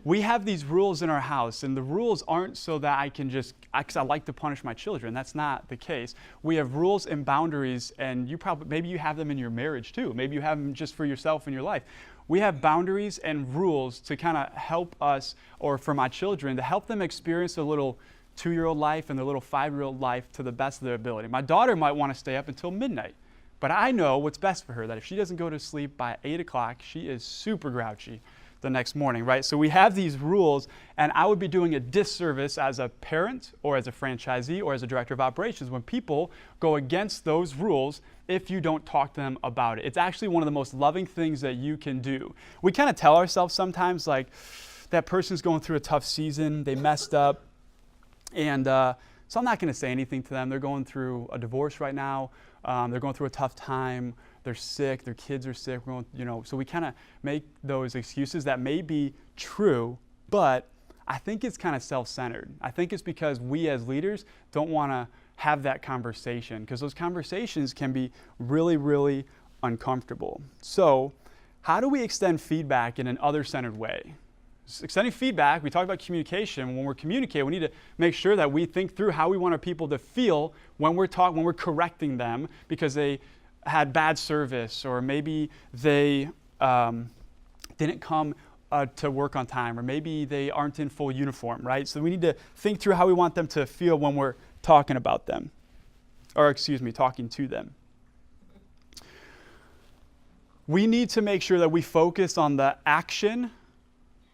we have these rules in our house, and the rules aren't so that I can because I like to punish my children. That's not the case. We have rules and boundaries, and maybe you have them in your marriage too. Maybe you have them just for yourself in your life. We have boundaries and rules to kind of help us, or for my children, to help them experience a little 2-year-old life and their little 5-year-old life to the best of their ability. My daughter might want to stay up until midnight, but I know what's best for her, that if she doesn't go to sleep by 8 o'clock, she is super grouchy the next morning, right? So we have these rules, and I would be doing a disservice as a parent or as a franchisee or as a director of operations when people go against those rules if you don't talk to them about it. It's actually one of the most loving things that you can do. We kind of tell ourselves sometimes, like, that person's going through a tough season, they messed up, and so I'm not going to say anything to them. They're going through a divorce right now. They're going through a tough time. They're sick. Their kids are sick. So we kind of make those excuses that may be true, but I think it's kind of self-centered. I think it's because we as leaders don't want to have that conversation, because those conversations can be really, really uncomfortable. So how do we extend feedback in an other-centered way? Extending feedback, we talked about communication. When we're communicating, we need to make sure that we think through how we want our people to feel when we're correcting them because they had bad service, or maybe they didn't come to work on time, or maybe they aren't in full uniform, right? So we need to think through how we want them to feel when we're talking about them, talking to them. We need to make sure that we focus on the action,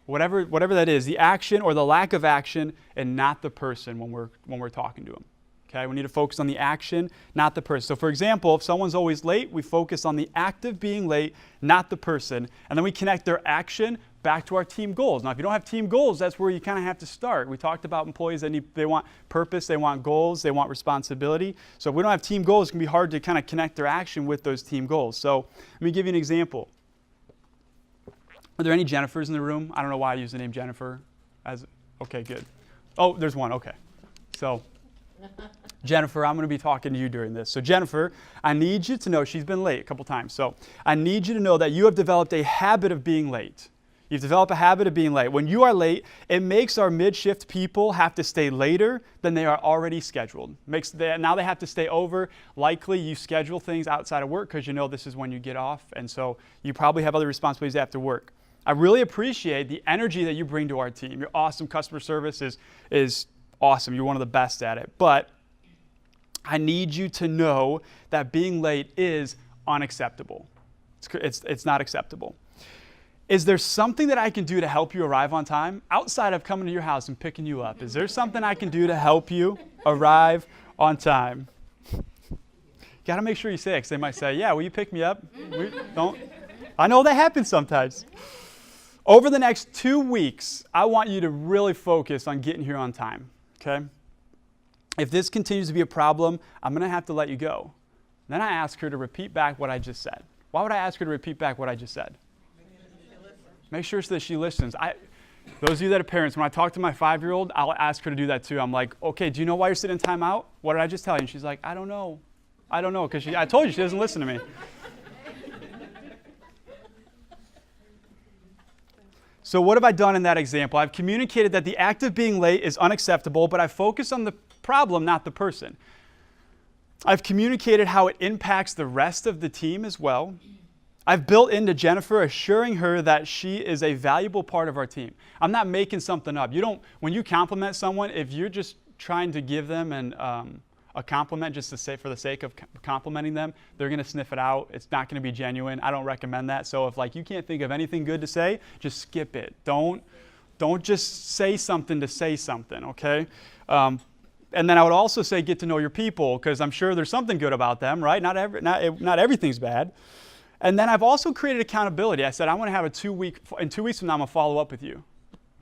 whatever that is, the action or the lack of action, and not the person when we're talking to them. Okay, we need to focus on the action, not the person. So for example, if someone's always late, we focus on the act of being late, not the person. And then we connect their action back to our team goals. Now, if you don't have team goals, that's where you kind of have to start. We talked about employees that they want purpose, they want goals, they want responsibility. So if we don't have team goals, it can be hard to kind of connect their action with those team goals. So let me give you an example. Are there any Jennifers in the room? I don't know why I use the name Jennifer. Okay, good. Oh, there's one. Okay. So Jennifer, I'm going to be talking to you during this. So Jennifer, I need you to know, she's been late a couple times. So I need you to know that you have developed a habit of being late. You've developed a habit of being late. When you are late, it makes our mid-shift people have to stay later than they are already scheduled. Now they have to stay over. Likely you schedule things outside of work because you know this is when you get off. And so you probably have other responsibilities after work. I really appreciate the energy that you bring to our team. Your awesome customer service is awesome. You're one of the best at it. But I need you to know that being late is unacceptable. It's not acceptable. Is there something that I can do to help you arrive on time outside of coming to your house and picking you up? Is there something I can do to help you arrive on time? Got to make sure you say it, because they might say, yeah, will you pick me up? I know that happens sometimes. Over the next 2 weeks, I want you to really focus on getting here on time, okay? If this continues to be a problem, I'm going to have to let you go. Then I ask her to repeat back what I just said. Why would I ask her to repeat back what I just said? Make sure so that she listens. Those of you that are parents, when I talk to my 5-year-old, I'll ask her to do that too. I'm like, okay, do you know why you're sitting in timeout? What did I just tell you? And she's like, I don't know, because I told you she doesn't listen to me. So what have I done in that example? I've communicated that the act of being late is unacceptable, but I focus on the problem, not the person. I've communicated how it impacts the rest of the team as well. I've built into Jennifer, assuring her that she is a valuable part of our team. I'm not making something up. When you compliment someone, if you're just trying to give them a compliment just to say for the sake of complimenting them, they're going to sniff it out. It's not going to be genuine. I don't recommend that. So if you can't think of anything good to say, just skip it. Don't just say something to say something, okay? And then I would also say get to know your people, because I'm sure there's something good about them, right? Not everything's bad. And then I've also created accountability. I said, I want to have in 2 weeks from now, I'm going to follow up with you,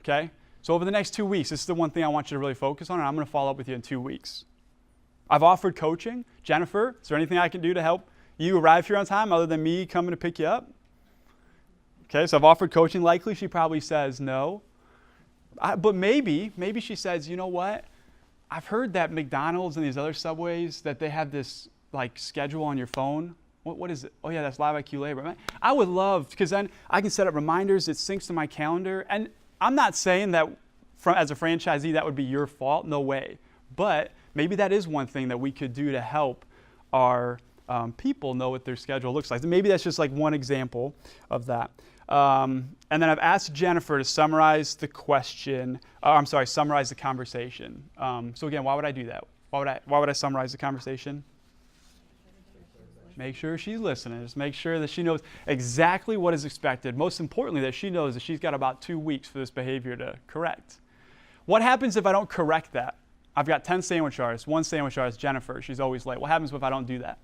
okay? So over the next 2 weeks, this is the one thing I want you to really focus on, and I'm going to follow up with you in 2 weeks. I've offered coaching. Jennifer, is there anything I can do to help you arrive here on time other than me coming to pick you up? Okay, so I've offered coaching. Likely she probably says no. But maybe she says, you know what? I've heard that McDonald's and these other Subways, that they have this schedule on your phone. What is it? Oh yeah, that's Live IQ Labor. I would love, because then I can set up reminders. It syncs to my calendar. And I'm not saying that as a franchisee that would be your fault. No way. But maybe that is one thing that we could do to help our people know what their schedule looks like. And maybe that's just one example of that. And then I've asked Jennifer to summarize the summarize the conversation. So again, why would I do that? Why would I summarize the conversation? Make sure she's listening. Just make sure that she knows exactly what is expected. Most importantly, that she knows that she's got about 2 weeks for this behavior to correct. What happens if I don't correct that? I've got 10 sandwich artists. One sandwich artist, Jennifer, she's always late. What happens if I don't do that?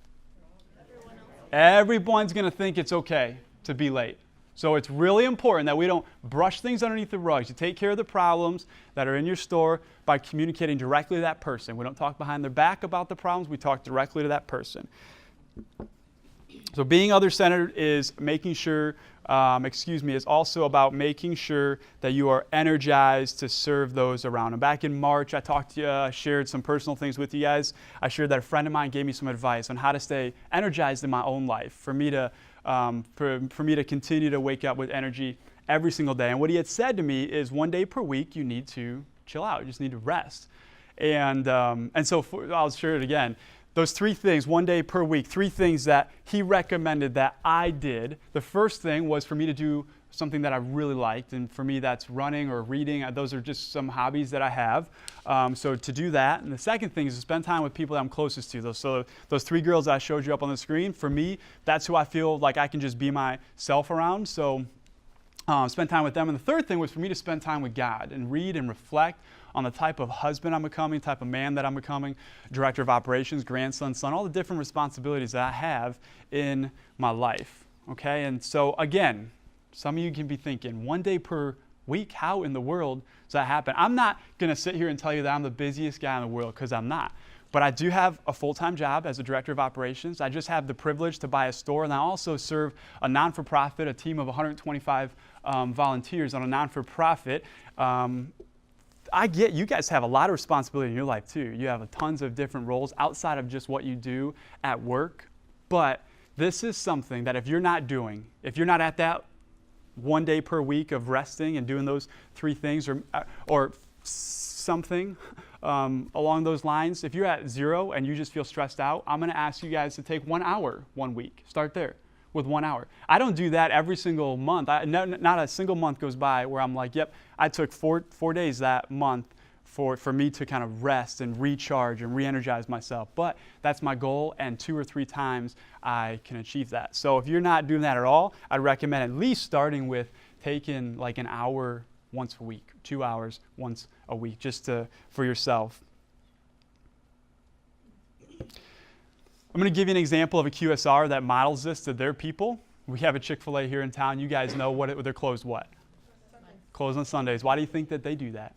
Everyone's going to think it's okay to be late. So it's really important that we don't brush things underneath the rugs. You take care of the problems that are in your store by communicating directly to that person. We don't talk behind their back about the problems. We talk directly to that person. So being other-centered is making sure, is also about making sure that you are energized to serve those around. And back in March, I talked to you, shared some personal things with you guys. I shared that a friend of mine gave me some advice on how to stay energized in my own life, for me to continue to wake up with energy every single day. And what he had said to me is 1 day per week, you need to chill out. You just need to rest. And so I'll share it again. Those 3 things, 1 day per week, 3 things that he recommended that I did. The first thing was for me to do something that I really liked, and for me that's running or reading. Those are just some hobbies that I have. So to do that. And the second thing is to spend time with people that I'm closest to. Those 3 girls that I showed you up on the screen, for me, that's who I feel like I can just be myself around. So spend time with them. And the third thing was for me to spend time with God and read and reflect on the type of husband I'm becoming, type of man that I'm becoming, director of operations, grandson, son, all the different responsibilities that I have in my life, okay? And so again, some of you can be thinking, 1 day per week, how in the world does that happen? I'm not gonna sit here and tell you that I'm the busiest guy in the world, because I'm not. But I do have a full-time job as a director of operations. I just have the privilege to buy a store, and I also serve a non-for-profit, a team of 125 volunteers on a non-for-profit. I get you guys have a lot of responsibility in your life too. You have tons of different roles outside of just what you do at work. But this is something that if you're not doing, if you're not at that 1 day per week of resting and doing those 3 things or something along those lines, if you're at 0 and you just feel stressed out, I'm going to ask you guys to take 1 hour 1 week. Start there with 1 hour. I don't do that every single month. Not a single month goes by where I'm like, yep, I took 4 days that month for me to kind of rest and recharge and re-energize myself. But that's my goal, and 2 or 3 times I can achieve that. So if you're not doing that at all, I'd recommend at least starting with taking like an hour once a week, 2 hours once a week, just for yourself. I'm going to give you an example of a QSR that models this to their people. We have a Chick-fil-A here in town. You guys know they're closed what? Closed on Sundays. Why do you think that they do that?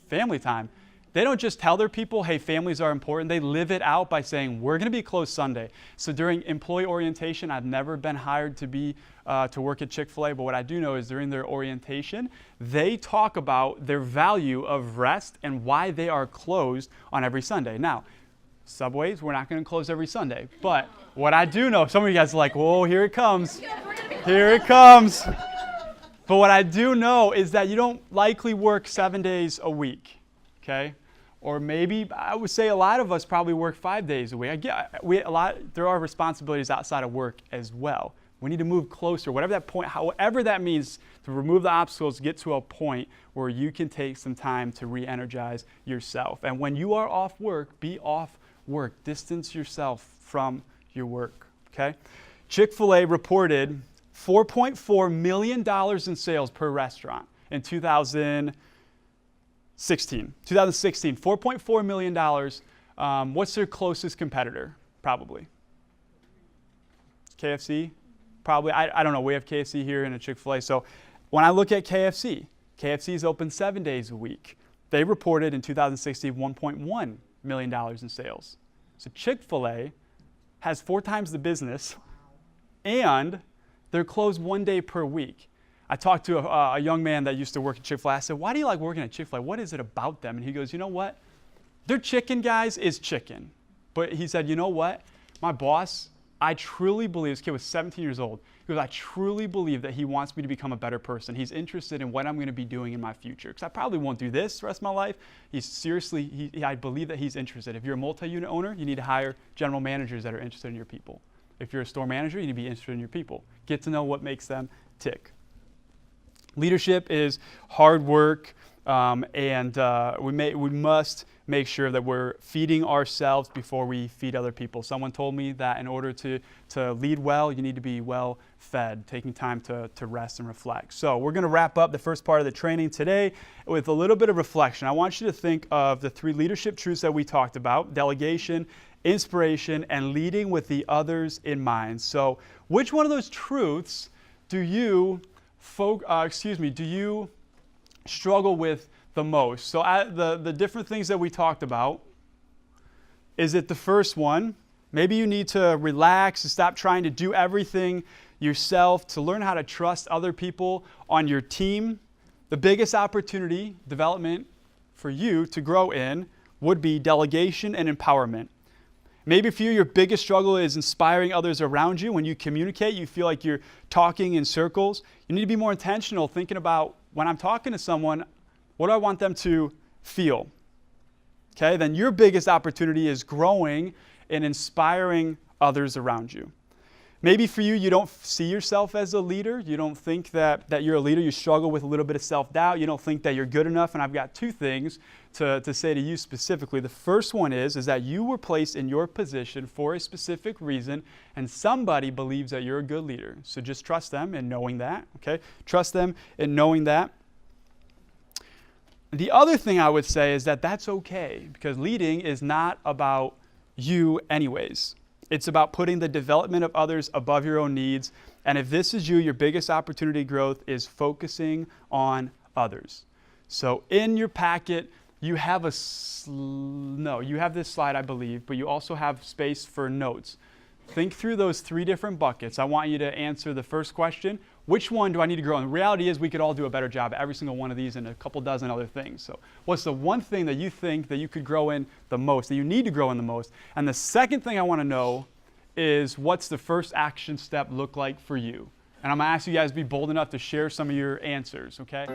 Family time. They don't just tell their people, hey, families are important. They live it out by saying, we're going to be closed Sunday. So during employee orientation, I've never been hired to work at Chick-fil-A, but what I do know is during their orientation, they talk about their value of rest and why they are closed on every Sunday. Now, Subways, we're not going to close every Sunday. But what I do know, some of you guys are like, whoa, here it comes. Here it comes. But what I do know is that you don't likely work 7 days a week, okay? Or maybe I would say a lot of us probably work 5 days a week. There are responsibilities outside of work as well. We need to move closer, whatever that point, however that means, to remove the obstacles, get to a point where you can take some time to re-energize yourself. And when you are off work, be off work. Distance yourself from your work, okay? Chick-fil-A reported $4.4 million in sales per restaurant in 2016. 2016, $4.4 million. What's their closest competitor? Probably. KFC? Probably. I don't know. We have KFC here and a Chick-fil-A. So when I look at KFC is open 7 days a week. They reported in 2016 $1.1 million in sales. So Chick-fil-A has 4 times the business, and they're closed 1 day per week. I talked to a young man that used to work at Chick-fil-A. I said, why do you like working at Chick-fil-A? What is it about them? And he goes, you know what? Their chicken, guys, is chicken. But he said, you know what? My boss, I truly believe, this kid was 17 years old. He goes, I truly believe that he wants me to become a better person. He's interested in what I'm going to be doing in my future. Because I probably won't do this the rest of my life. I believe that he's interested. If you're a multi-unit owner, you need to hire general managers that are interested in your people. If you're a store manager, you need to be interested in your people. Get to know what makes them tick. Leadership is hard work, and we must make sure that we're feeding ourselves before we feed other people. Someone told me that in order to lead well, you need to be well fed, taking time to rest and reflect. So we're going to wrap up the first part of the training today with a little bit of reflection. I want you to think of the 3 leadership truths that we talked about: delegation, inspiration, and leading with the others in mind. So which one of those truths do you struggle with the most? So the different things that we talked about, is it the first one? Maybe you need to relax and stop trying to do everything yourself, to learn how to trust other people on your team. The biggest opportunity development for you to grow in would be delegation and empowerment. Maybe for you, your biggest struggle is inspiring others around you. When you communicate, you feel like you're talking in circles. You need to be more intentional, thinking about, when I'm talking to someone, what do I want them to feel? Okay, then your biggest opportunity is growing and inspiring others around you. Maybe for you, you don't see yourself as a leader. You don't think that you're a leader. You struggle with a little bit of self-doubt. You don't think that you're good enough. And I've got 2 things to say to you specifically. The first one is that you were placed in your position for a specific reason, and somebody believes that you're a good leader. So just trust them in knowing that, okay? Trust them in knowing that. The other thing I would say is that that's okay, because leading is not about you anyways. It's about putting the development of others above your own needs. And if this is you, your biggest opportunity growth is focusing on others. So in your packet, you have you have this slide, I believe, but you also have space for notes. Think through those 3 different buckets. I want you to answer the first question. Which one do I need to grow in? The reality is we could all do a better job at every single one of these and a couple dozen other things. So what's the one thing that you think that you could grow in the most, that you need to grow in the most? And the second thing I want to know is, what's the first action step look like for you? And I'm going to ask you guys to be bold enough to share some of your answers, okay?